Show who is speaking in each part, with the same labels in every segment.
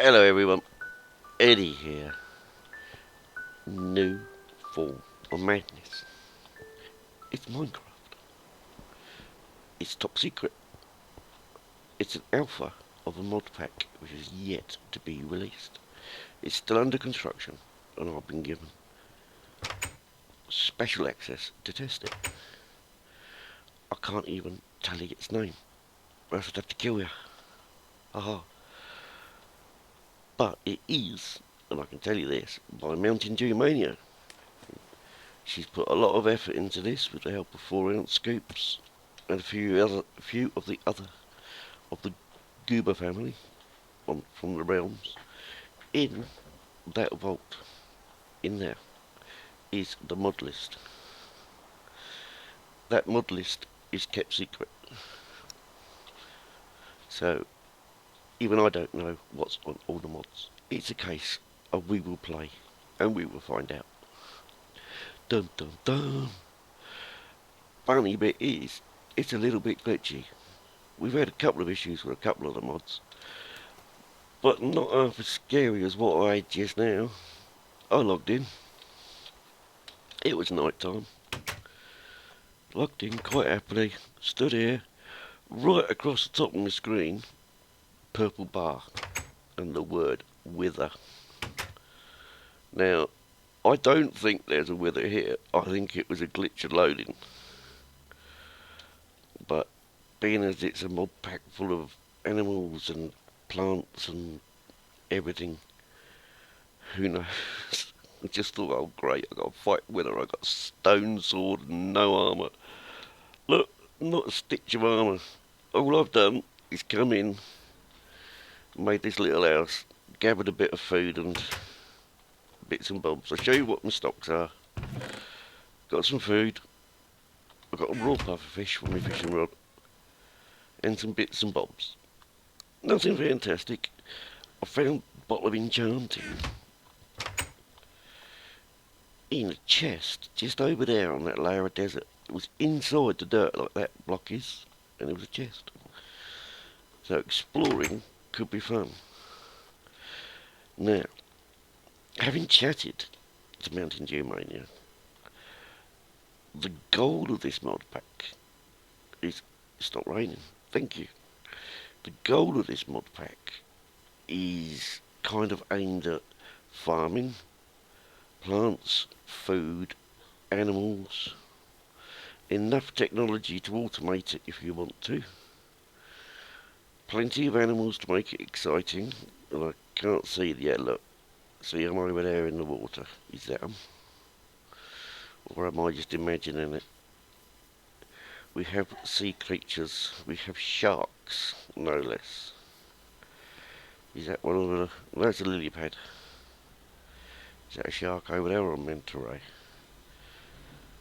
Speaker 1: Hello everyone, Eddie here. New form of madness. It's Minecraft. It's top secret. It's an alpha of a mod pack which is yet to be released. It's still under construction and I've been given special access to test it. I can't even tell you its name, or else I'd have to kill you. Haha. But it is, and I can tell you this, by Mtndewmania. She's put a lot of effort into this with the help of 4-ounce scoops and a few of the Goober family from the realms. In that vault, in there, is the mod list. That mod list is kept secret. So, even I don't know what's on all the mods. It's a case of we will play and we will find out. Dun dun dun. Funny bit is, it's a little bit glitchy. We've had a couple of issues with a couple of the mods, but not half as scary as what I had just now. I logged in. It was night time. Logged in quite happily. Stood here. Right across the top of the screen, purple bar and the word wither. Now, I don't think there's a wither here. I think it was a glitch of loading. But being as it's a mod pack full of animals and plants and everything, who knows? I just thought, oh great, I got to fight wither. I got a stone sword and no armour. Look, not a stitch of armour. All I've done is come in, made this little house, gathered a bit of food and bits and bobs. I'll show you what my stocks are. Got some food. I've got a raw puff of fish for my fishing rod. And some bits and bobs. Nothing fantastic. I found a bottle of enchanting in a chest just over there on that layer of desert. It was inside the dirt like that block is, and it was a chest. So exploring could be fun. Now, having chatted to Mtndewmania, the goal of this mod pack is, it's not raining, thank you. The goal of this mod pack is kind of aimed at farming, plants, food, animals, enough technology to automate it if you want to. Plenty of animals to make it exciting, and I can't see it yet, look. See them over there in the water. Is that them? Or am I just imagining it? We have sea creatures. We have sharks, no less. Is that one of the... Well, that's a lily pad. Is that a shark over there or a manta ray?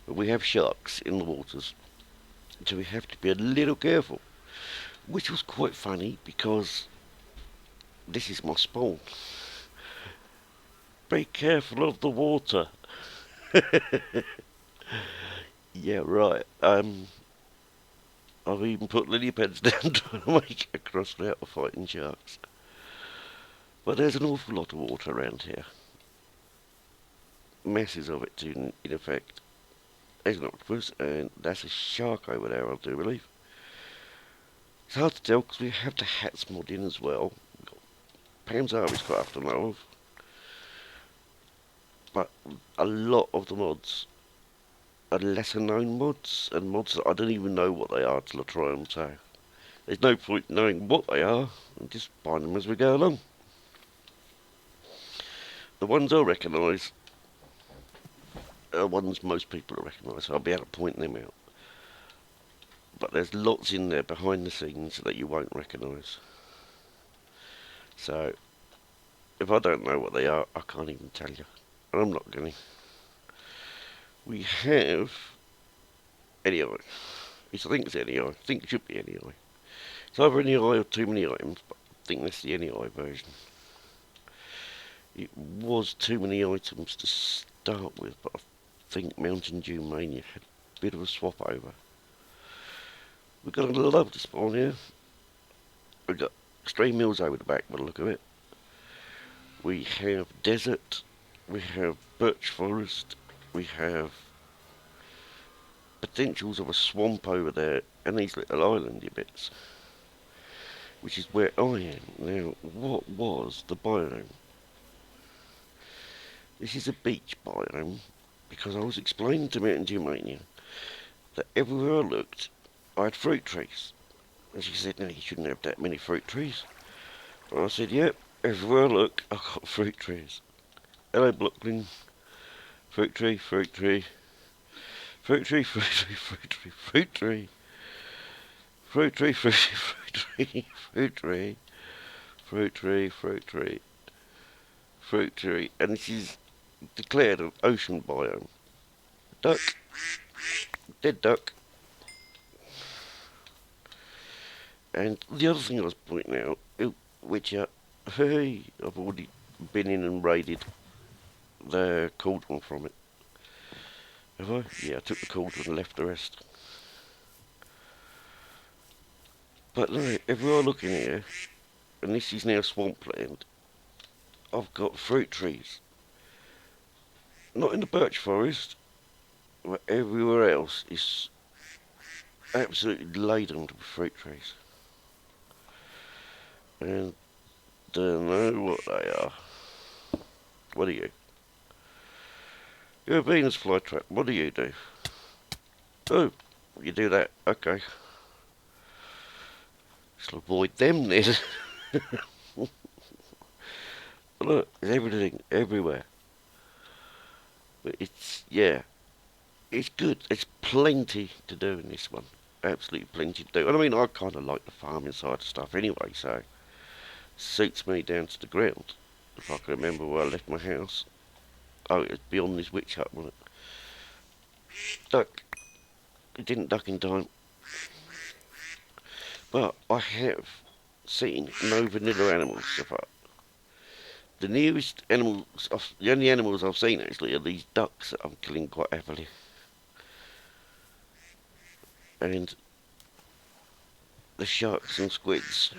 Speaker 1: But we have sharks in the waters, so we have to be a little careful. Which was quite funny because this is my spawn. Be careful of the water. Yeah, right. I've even put lily pads down trying to make it across without fighting sharks. But there's an awful lot of water around here. Masses of it too, in effect. There's an octopus, and that's a shark over there, I do believe. It's hard to tell because we have the hats mod in as well. We've got Pam's Army's quite often know of. But a lot of the mods are lesser known mods, and mods that I don't even know what they are till I try them, so there's no point knowing what they are, and just find them as we go along. The ones I recognise are ones most people recognise, so I'll be able to point them out. But there's lots in there behind the scenes that you won't recognise. So, if I don't know what they are, I can't even tell you. And I'm not going to. We have NEI. I think it's NEI. I think it should be NEI. It's either NEI or too many items, but I think that's the NEI version. It was too many items to start with, but I think Mtndewmania had a bit of a swap over. We've got a lovely spawn here. We've got stray mills over the back by the look of it. We have desert, we have birch forest, we have potentials of a swamp over there, and these little islandy bits, which is where I am. Now, what was the biome? This is a beach biome, because I was explaining to Mtndewmania that everywhere I looked, I had fruit trees. And she said, no, you shouldn't have that many fruit trees. And I said, yep, everywhere I look, I've got fruit trees. Hello, Brooklyn. Fruit tree, fruit tree. Fruit tree, fruit tree, fruit tree, fruit tree. Fruit tree, fruit tree, fruit tree, fruit tree. Fruit tree, fruit tree. Fruit tree. And this is declared an ocean biome. Duck. Dead duck. And the other thing I was pointing out, which, hey, I've already been in and raided the cauldron from it. Have I? Yeah, I took the cauldron and left the rest. But no, everywhere I look in here, and this is now swampland, I've got fruit trees. Not in the birch forest, but everywhere else is absolutely laden with fruit trees. And don't know what they are. What are you? You're a Venus flytrap. What do you do? Oh, you do that. Okay. Shall avoid them then. Look, there's everything everywhere. But it's, yeah, it's good. There's plenty to do in this one. Absolutely plenty to do. And I mean, I kind of like the farming side of stuff anyway, so suits me down to the ground. If I can remember where I left my house. Oh, it was beyond this witch hut, wasn't it? Duck. It didn't duck in time. But I have seen no vanilla animals so far. The nearest animals, the only animals I've seen actually are these ducks that I'm killing quite heavily. And the sharks and squids.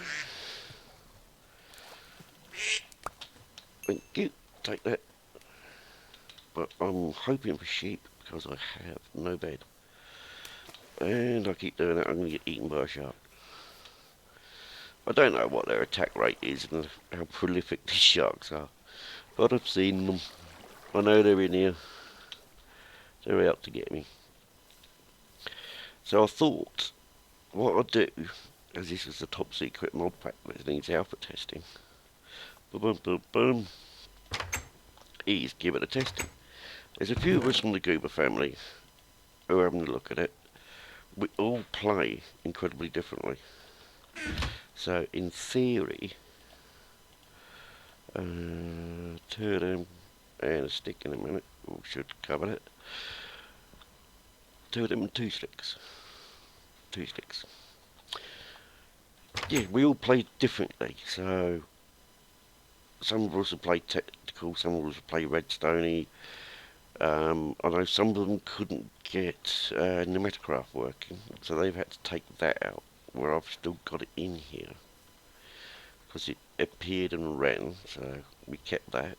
Speaker 1: Thank you, take that. But I'm hoping for sheep because I have no bed. And I keep doing that, I'm going to get eaten by a shark. I don't know what their attack rate is and how prolific these sharks are. But I've seen them. I know they're in here. They're out to get me. So I thought, what I'd do, as this was the top secret mod pack that needs alpha testing, boom, boom, boom, boom, is give it a testing. There's a few of us from the Goober family who are having a look at it. We all play incredibly differently. So in theory, turn and a stick in a minute, should cover it. Two of them and two sticks. Two sticks. Yeah, we all play differently, so some of us will play tactical, some of us will play redstoney. I know some of them couldn't get Nemetacraft working, so they've had to take that out, where I've still got it in here. Because it appeared and ran, so we kept that.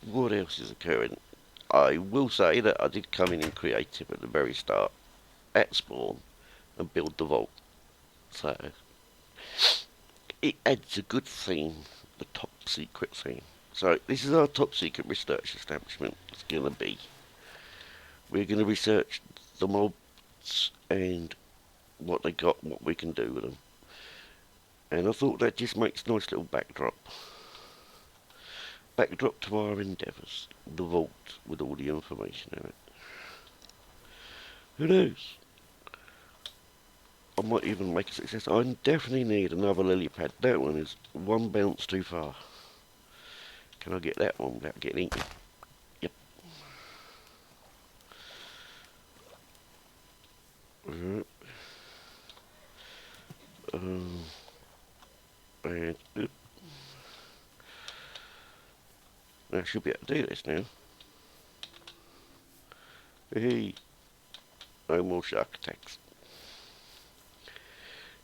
Speaker 1: What else is occurring? I will say that I did come in creative at the very start, at spawn, and build the vault. So, it adds a good theme, the top secret theme. So, this is our top secret research establishment. It's going to be. We're going to research the mobs and what they got, what we can do with them. And I thought that just makes a nice little backdrop. Backdrop to our endeavours. The vault with all the information in it. Who knows? I might even make a success. I definitely need another lily pad. That one is one bounce too far. Can I get that one without getting eaten? Yep. And I should be able to do this now. Hey, no more shark attacks.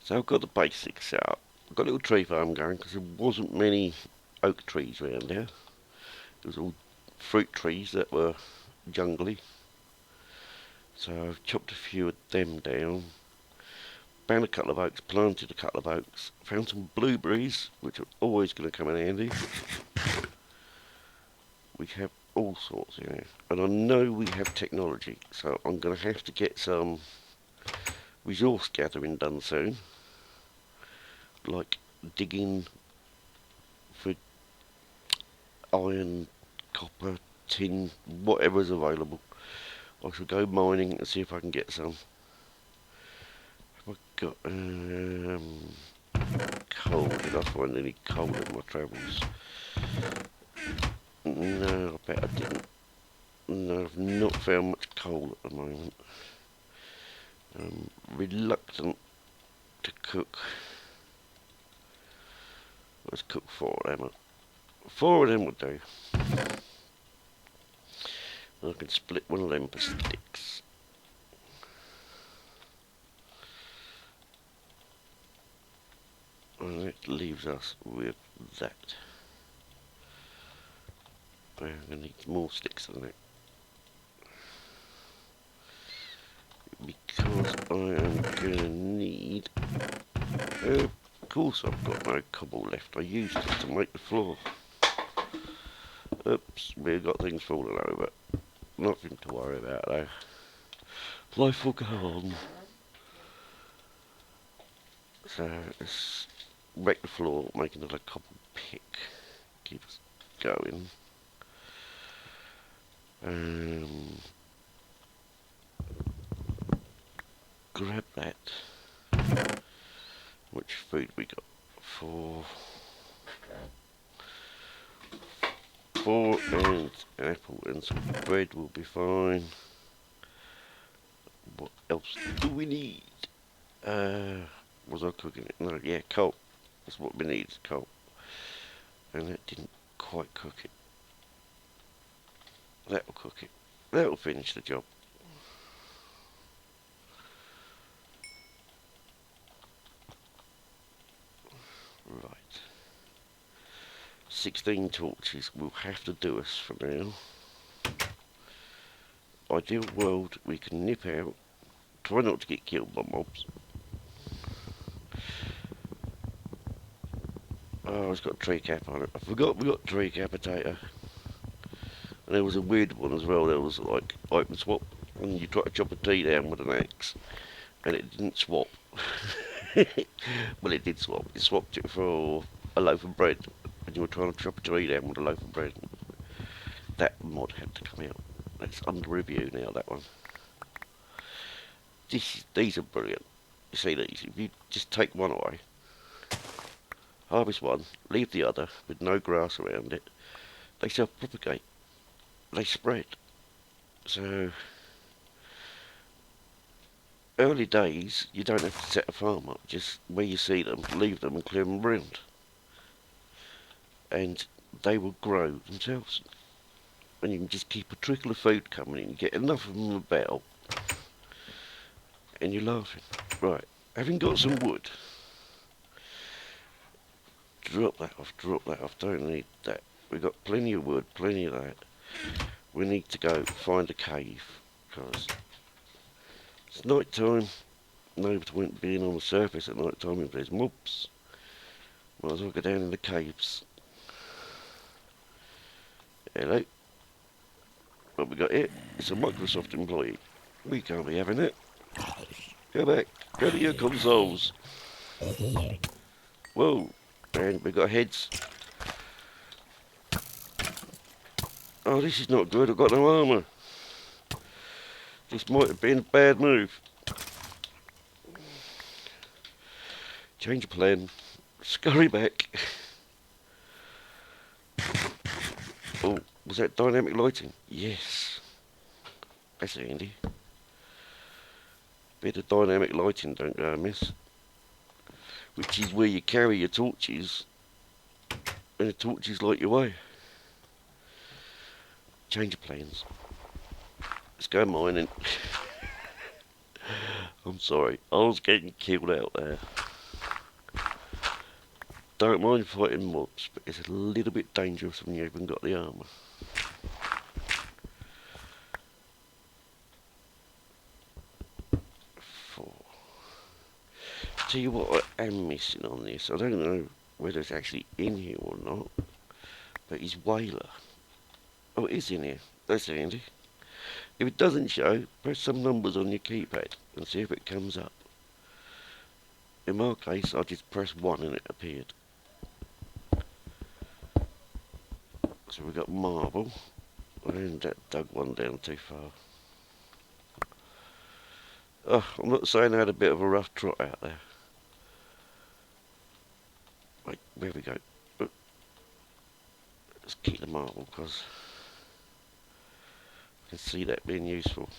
Speaker 1: So I've got the basics out. I've got a little tree farm going because there wasn't many oak trees around there. It was all fruit trees that were jungly. So I've chopped a few of them down. Found a couple of oaks, planted a couple of oaks. Found some blueberries, which are always going to come in handy. We have all sorts here. And I know we have technology, so I'm going to have to get some resource gathering done soon. Like digging for iron, copper, tin, whatever's available. I shall go mining and see if I can get some. Have I got coal? Did I find any coal in my travels? No, I bet I didn't. No, I've not found much coal at the moment. I'm reluctant to cook. Let's cook 4 of them. 4 of them would do. I can split one of them for sticks. And that leaves us with that. I'm going to need more sticks than that. Because I am going to need... of course I've got no cobble left. I used it to make the floor. Oops, we've got things falling over. Nothing to worry about though. Life will go on. So let's wreck the floor, make another cobble pick. Keep us going. Grab that. Which food we got? 4 and an apple and some bread will be fine. What else do we need? Was I cooking it? No, yeah, coal. That's what we need, coal. And that didn't quite cook it. That'll cook it. That'll finish the job. Right. 16 torches will have to do us for now. Ideal world, we can nip out. Try not to get killed by mobs. Oh, it's got a tree cap on it. I forgot we got tree cap potato. And there was a weird one as well. There was like open swap. And you try to chop a tree down with an axe. And it didn't swap. Well, it did swap. It swapped it for a loaf of bread. And you were trying to chop a tree down with a loaf of bread. That mod had to come out. That's under review now, that one. These are brilliant. You see these? If you just take one away, harvest one, leave the other with no grass around it, they self-propagate. They spread. So, early days, you don't have to set a farm up. Just where you see them, leave them and clear them around. And they will grow themselves. And you can just keep a trickle of food coming in, get enough of them about, and you're laughing. Right, having got some wood, drop that off, don't need that. We've got plenty of wood, plenty of that. We need to go find a cave, because it's night time. No point being on the surface at night time if there's mobs. Might as well go down in the caves. Hello. What we got here? It's a Microsoft employee. We can't be having it. Go back. Go to your consoles. Whoa. And we got heads. Oh, this is not good. I've got no armour. This might have been a bad move. Change of plan. Scurry back. Oh, was that dynamic lighting? Yes. That's handy. Bit of dynamic lighting, don't go amiss. Which is where you carry your torches, and the torches light your way. Change of plans. Let's go mining. I'm sorry, I was getting killed out there. don't mind fighting mobs, but it's a little bit dangerous when you haven't got the armour. Four. Tell you what I am missing on this. I don't know whether it's actually in here or not, but it's Whaler. Oh, it is in here. That's handy. If it doesn't show, press some numbers on your keypad and see if it comes up. In my case, I just pressed 1 and it appeared. So we got marble, and that dug one down too far. Oh, I'm not saying I had a bit of a rough trot out there. Wait, where we go? Let's keep the marble because I can see that being useful.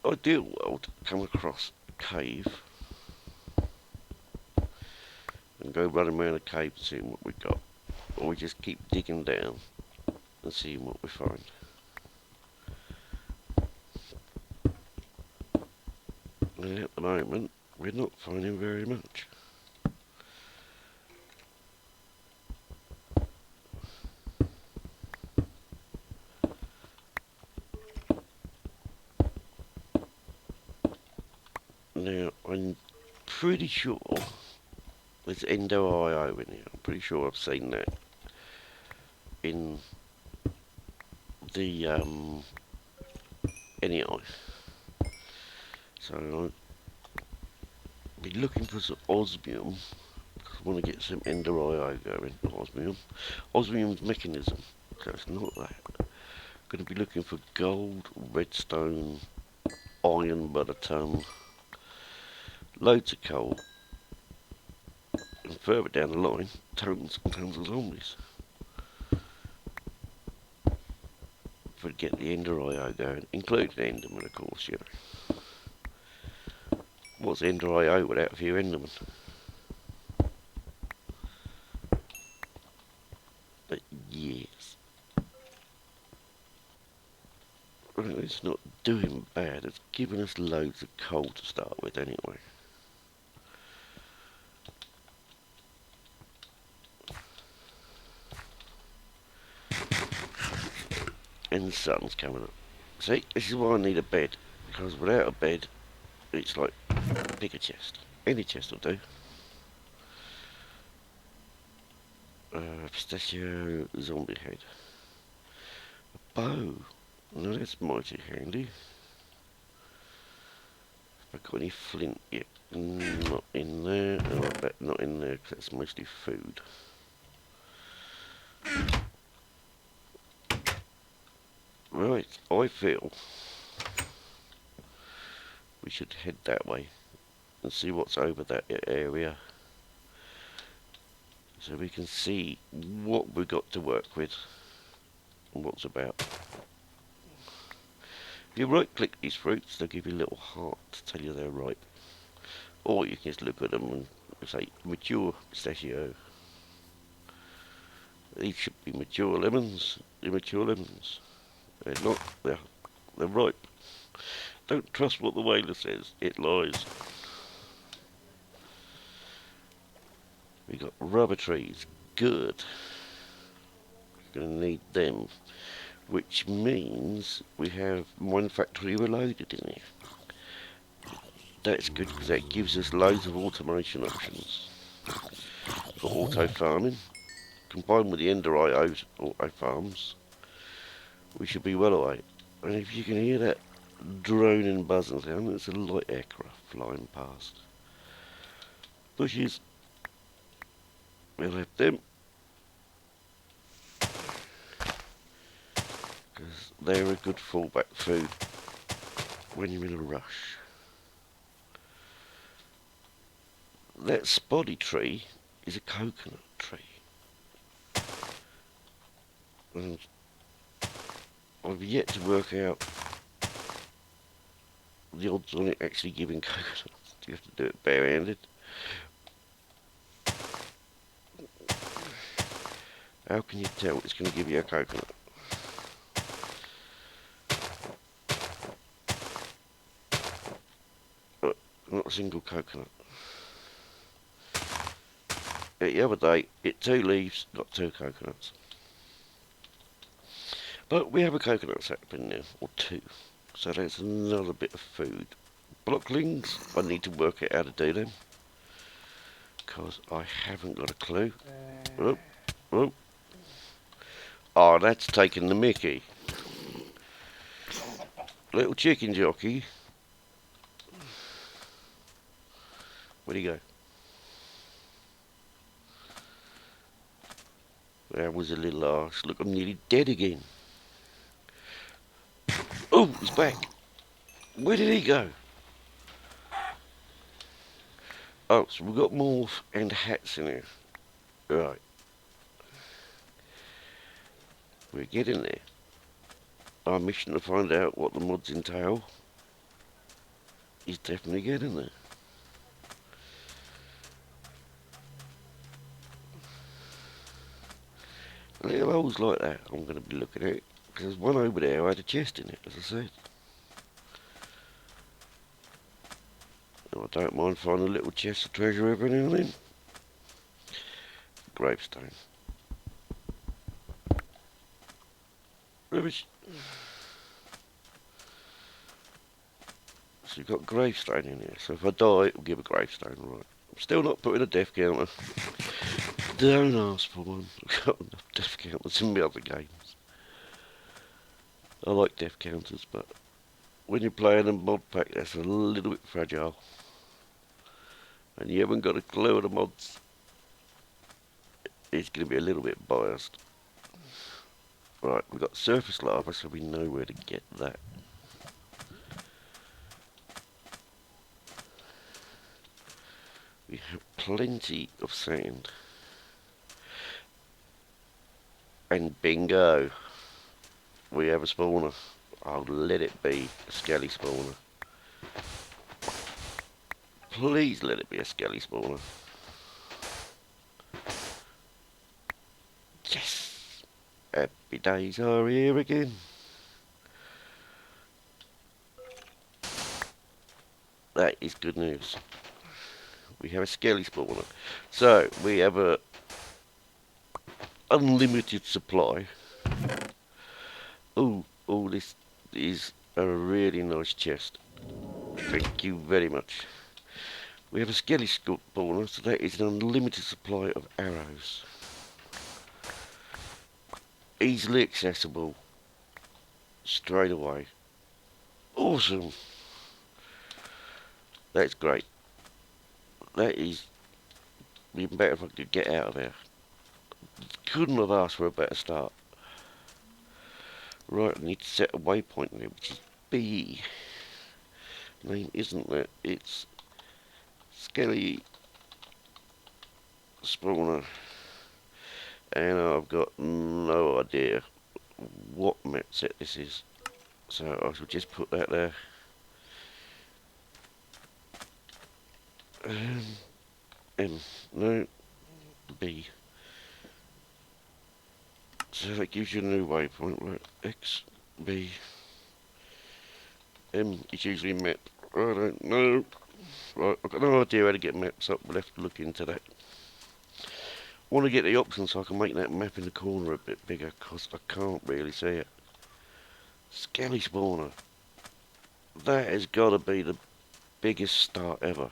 Speaker 1: Ideal world, come across a cave and go running around a cave and seeing what we got. Or we just keep digging down and seeing what we find. And at the moment, we're not finding very much. Now, I'm pretty sure there's Mtndewmania in here. I'm pretty sure I've seen that in the NEI. So I'll be looking for some osmium because I want to get some Mtndewmania going. Osmium. Osmium's mechanism. So it's not that. Going to be looking for gold, redstone, iron by the ton, loads of coal, and further down the line, tons and tons of zombies. If we get the Mtndewmania going, including Enderman, of course, you know. What's Mtndewmania without a few Endermen? But yes. Well, it's not doing bad, it's giving us loads of coal to start with anyway. And the sun's coming up. See, this is why I need a bed, because without a bed, it's like pick a chest. Any chest will do. Pistachio zombie head. A bow. No, that's mighty handy. Have I got any flint yet? Not in there. Oh, I bet not in there because that's mostly food. Right, I feel we should head that way and see what's over that area so we can see what we've got to work with and what's about. If you right click these fruits, they'll give you a little heart to tell you they're ripe. Or you can just look at them and say mature pistachio. These should be mature lemons. Immature lemons. They're not. They're ripe. Don't trust what the whaler says. It lies. We got rubber trees. Good. We're going to need them. Which means we have one factory reloaded in here. That's good because that gives us loads of automation options for auto farming. Combined with the Mtndewmania auto farms, we should be well away. And if you can hear that droning buzzing sound, it's a light aircraft flying past. Bushes. We'll have them. Because they're a good fallback food when you're in a rush. That spotty tree is a coconut tree. And I've yet to work out the odds on it actually giving coconuts. You have to do it barehanded. How can you tell it's going to give you a coconut? not a single coconut. The other day, hit 2 leaves, got 2 coconuts. But we have a coconut sapling now, or 2. So that's another bit of food. Blocklings, I need to work out how to do them. Because I haven't got a clue. Oh, oh. Oh, that's taking the mickey. Little chicken jockey. Where'd he go? That was a little harsh. Look, I'm nearly dead again. Oh, he's back. Where did he go? Oh, so we've got morph and hats in here. Right. We're getting there. Our mission to find out what the mods entail is definitely getting there. Little holes like that I'm going to be looking at. Because there's one over there who had a chest in it, as I said. And I don't mind finding a little chest of treasure every now and then. Gravestone. Rubbish. So you've got gravestone in here. So if I die, it'll give a gravestone, right? I'm still not putting a death counter. Don't ask for one. I've got enough death counters in my other games. I like death counters, but when you're playing a mod pack, that's a little bit fragile. And you haven't got a clue of the mods. It's going to be a little bit biased. Right, we've got surface lava, so we know where to get that. We have plenty of sand. And bingo, we have a spawner. I'll let it be a skelly spawner. Please let it be a skelly spawner. Yes! Happy days are here again. That is good news. We have a skelly spawner. So, we have a unlimited supply. Oh, this is a really nice chest. Thank you very much. We have a skelly spawner, so that is an unlimited supply of arrows. Easily accessible. Straight away. Awesome. That's great. That is even better if I could get out of there. Couldn't have asked for a better start. Right, I need to set a waypoint there, which is B. Name isn't that, it's Skelly Spawner. And I've got no idea what map set this is. So I shall just put that there. M, no, B. So that gives you a new waypoint, right? X, B, M is usually map. I don't know. Right, I've got no idea how to get maps up. We'll have to look into that. I want to get the option so I can make that map in the corner a bit bigger, because I can't really see it. Skelly spawner. That has got to be the biggest start ever.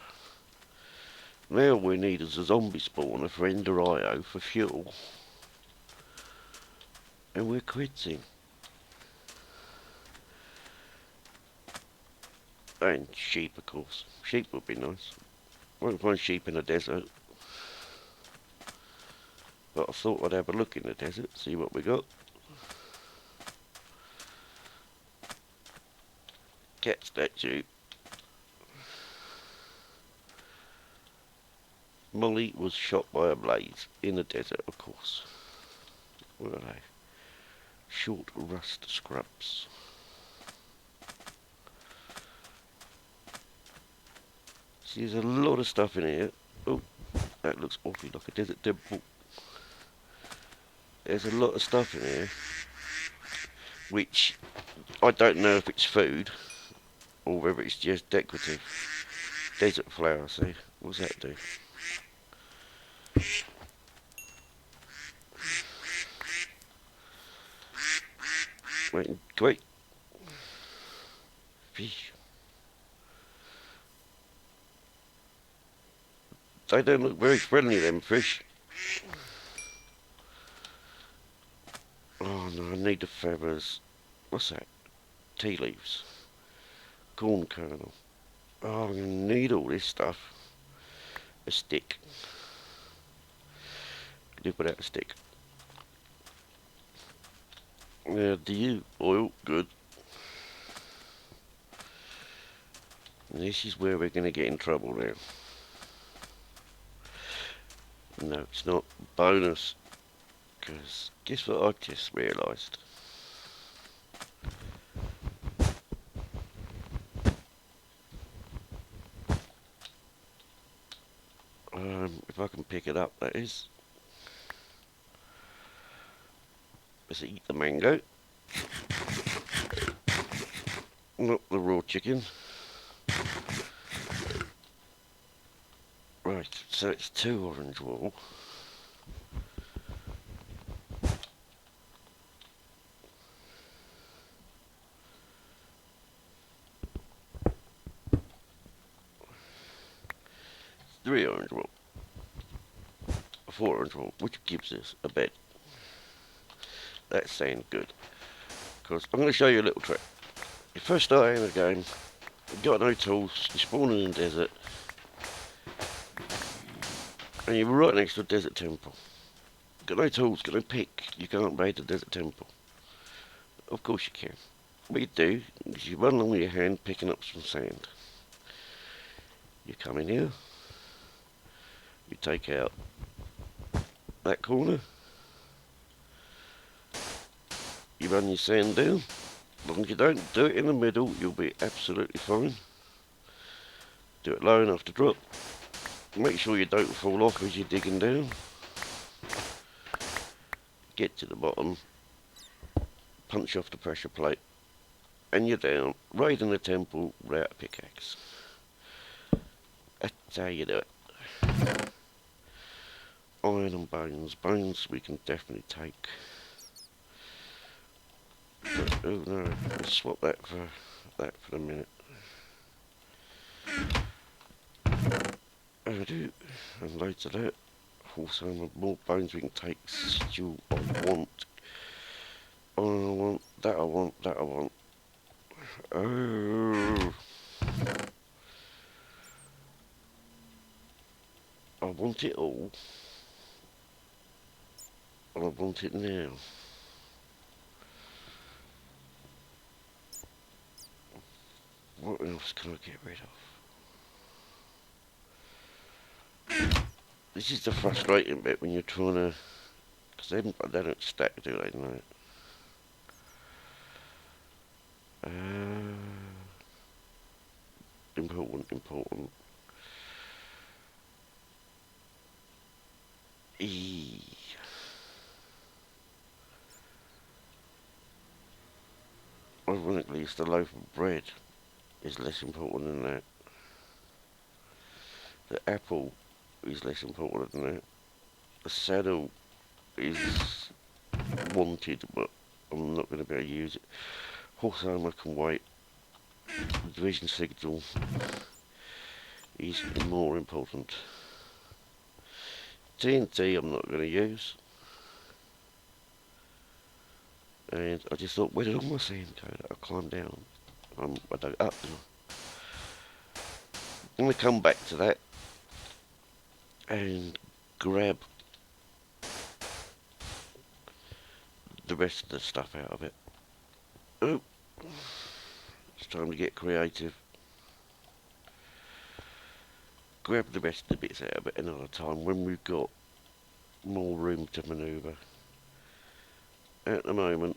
Speaker 1: Now all we need is a zombie spawner for Ender IO for fuel. And we're quitting. And sheep, of course. Sheep would be nice. Won't find sheep in the desert. But I thought I'd have a look in the desert, see what we got. Cat statue. Molly was shot by a blaze in the desert, of course. What are they? Short rust scrubs. See, there's a lot of stuff in here. Oh, that looks awfully like a desert temple. There's a lot of stuff in here, which I don't know if it's food or whether it's just decorative. desert flower, see? What's that do? Wait, wait. Fish. They don't look very friendly, them fish. Oh no, I need the feathers. What's that? Tea leaves. Corn kernel. Oh, I'm gonna need all this stuff. A stick. Live without a stick. Now, do you oil? Good. This is where we're gonna get in trouble now. No, it's not bonus. Because guess what I just realised? If I can pick it up, that is. Let's eat the mango. Not the raw chicken. Right, so it's 2 orange wool. Three orange wool. 4 orange wool, which gives us a bed. That sounds good. Because I'm going to show you a little trick. You first start in the game, you've got no tools, you're spawning in the desert, and you're right next to a desert temple. You've got no tools, got no pick, you can't raid the desert temple. Of course you can. What you do is you run along with your hand picking up some sand. You come in here, you take out that corner, you run your sand down. As long as you don't do it in the middle, you'll be absolutely fine. Do it low enough to drop. Make sure you don't fall off as you're digging down. Get to the bottom, punch off the pressure plate, and you're down, raiding the temple without a pickaxe. That's how you do it. Iron and bones. Bones we can definitely take. But, oh no, let's swap that for a minute. I do, and loads of that. Also, more bones we can take. Still, I want. Oh, I want that. I want that. I want. Oh, I want it all. And I want it now. What else can I get rid of? This is the frustrating bit when you're trying to... Because they don't stack, do they? No. Important. E. Ironically, it's the loaf of bread is less important than that. The apple is less important than that. The saddle is wanted, but I'm not going to be able to use it. Horse armour can wait. The division signal is more important. TNT I'm not going to use. And I just thought, where did all my sand go that I climbed down? I dug up. I'm going to come back to that and grab the rest of the stuff out of it. Oh, it's time to get creative. Grab the rest of the bits out of it another time when we've got more room to manoeuvre. At the moment,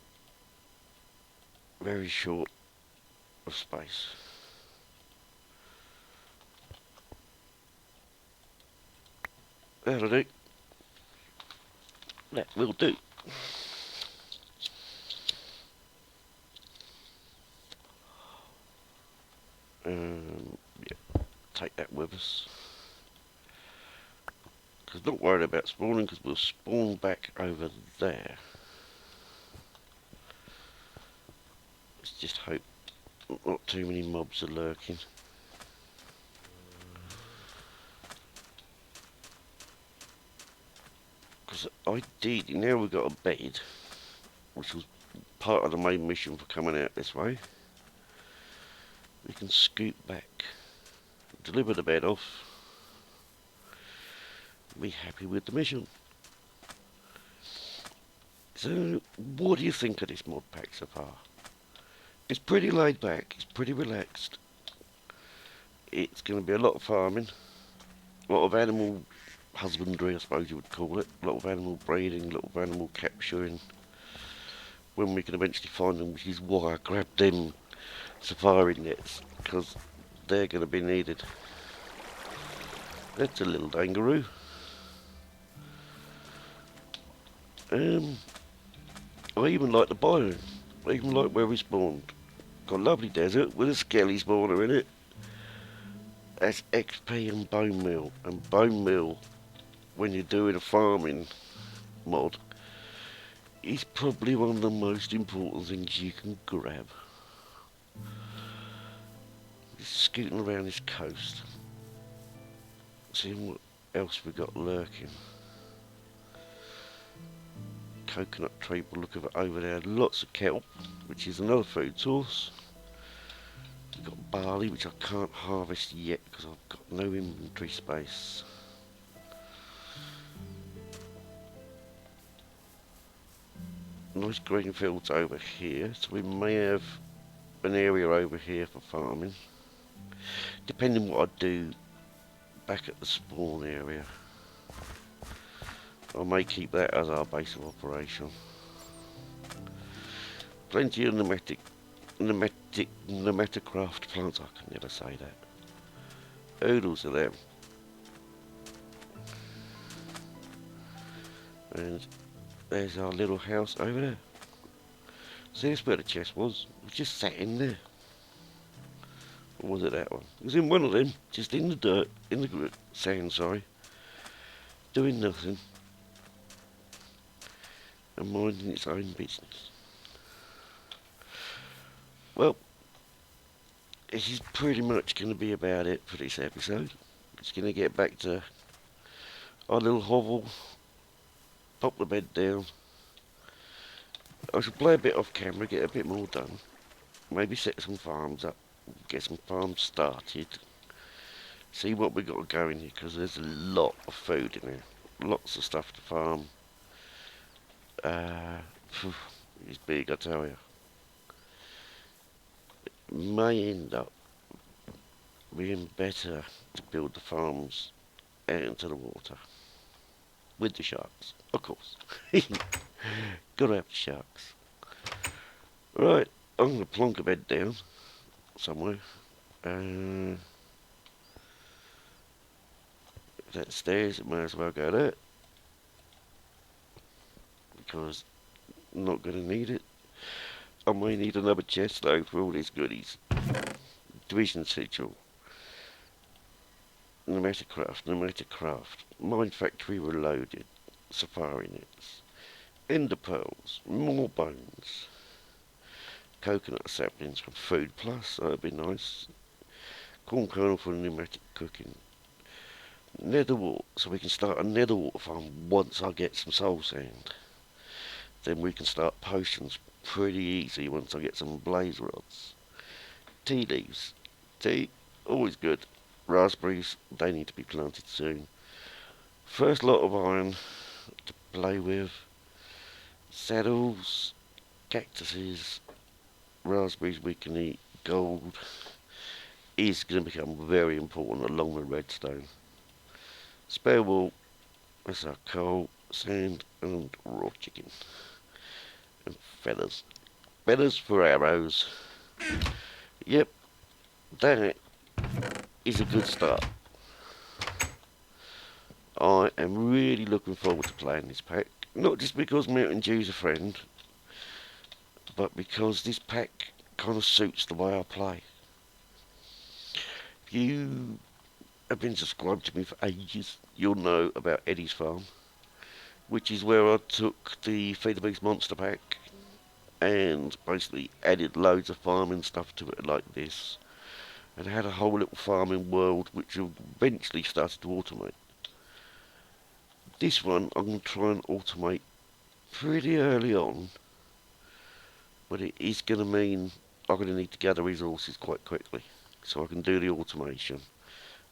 Speaker 1: very short of space. That'll do. That will do. Yeah. take that with us. Because not worried about spawning, because we'll spawn back over there. Let's just hope not too many mobs are lurking. Because ideally, now we've got a bed, which was part of the main mission for coming out this way, we can scoot back, deliver the bed off, be happy with the mission. So, what do you think of this mod pack so far? It's pretty laid back, it's pretty relaxed. It's going to be a lot of farming, a lot of animal husbandry, I suppose you would call it, a lot of animal breeding, a lot of animal capturing, when we can eventually find them, which is why I grabbed them safari nets, because they're going to be needed. That's a little kangaroo. I even like the biome. I even like where we spawned. Got a lovely desert with a skelly spawner in it. That's XP and bone meal. And bone meal, when you're doing a farming mod, is probably one of the most important things you can grab. Just scooting around this coast, seeing what else we got lurking. Coconut tree, we'll look at it over there. Lots of kelp, which is another food source. We've got barley, which I can't harvest yet because I've got no inventory space. Nice green fields over here, so we may have an area over here for farming, depending what I do back at the spawn area. I may keep that as our base of operation. Plenty of pneumatikraft plants, I can never say that. Oodles of them. And there's our little house over there. See, that's where the chest was. It was just sat in there. Or was it that one? It was in one of them, just in the dirt, in the sand, sorry. Doing nothing. And minding its own business. Well, this is pretty much going to be about it for this episode. It's going to get back to our little hovel, pop the bed down. I shall play a bit off camera, get a bit more done. Maybe set some farms up, get some farms started. See what we got going here, because there's a lot of food in there. Lots of stuff to farm. It's big, I tell you. It may end up being better to build the farms out into the water. With the sharks, of course. Gotta have the sharks. Right, I'm gonna plonk a bed down somewhere. That stairs, it may as well go there. Because I'm not gonna need it. I may need another chest though for all these goodies. Division sigil. Pneumaticraft. Mine factory reloaded. Safari nets. Ender pearls. More bones. Coconut saplings for food plus. That'd be nice. Corn kernel for pneumatic cooking. Nether wart. So we can start a nether wart farm once I get some soul sand. Then we can start potions pretty easy once I get some blaze rods. Tea leaves. Tea, always good. Raspberries, they need to be planted soon. First lot of iron to play with. Saddles, cactuses, raspberries we can eat. Gold is going to become very important along with redstone. Spare wool, that's our coal, sand and raw chicken. And feathers. Feathers for arrows. Yep, that is a good start. I am really looking forward to playing this pack. Not just because Mtndew's a friend, but because this pack kind of suits the way I play. If you have been subscribed to me for ages, you'll know about Eddie's Farm, which is where I took the Feed the Beast Monster Pack and basically added loads of farming stuff to it like this, and had a whole little farming world which eventually started to automate. This one I'm going to try and automate pretty early on, but it is going to mean I'm going to need to gather resources quite quickly so I can do the automation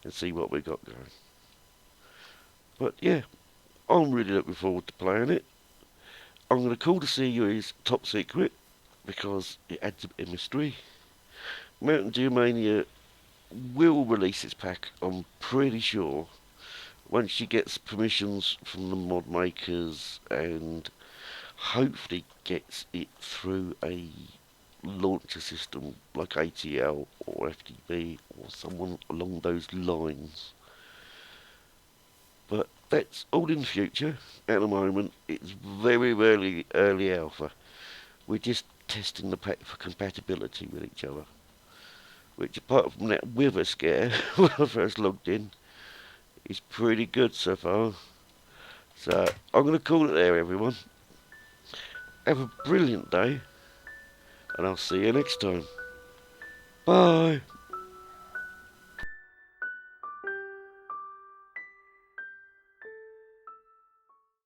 Speaker 1: and see what we got going. But yeah, I'm really looking forward to playing it. I'm going to call the series Top Secret because it adds a bit of mystery. Mtndewmania will release its pack, I'm pretty sure, once she gets permissions from the mod makers and hopefully gets it through a launcher system like ATL or FTB or someone along those lines. But that's all in the future. At the moment, it's very early alpha. We're just testing the pack for compatibility with each other. Which, apart from that wither scare when I first logged in, is pretty good so far. So, I'm going to call it there, everyone. Have a brilliant day, and I'll see you next time. Bye.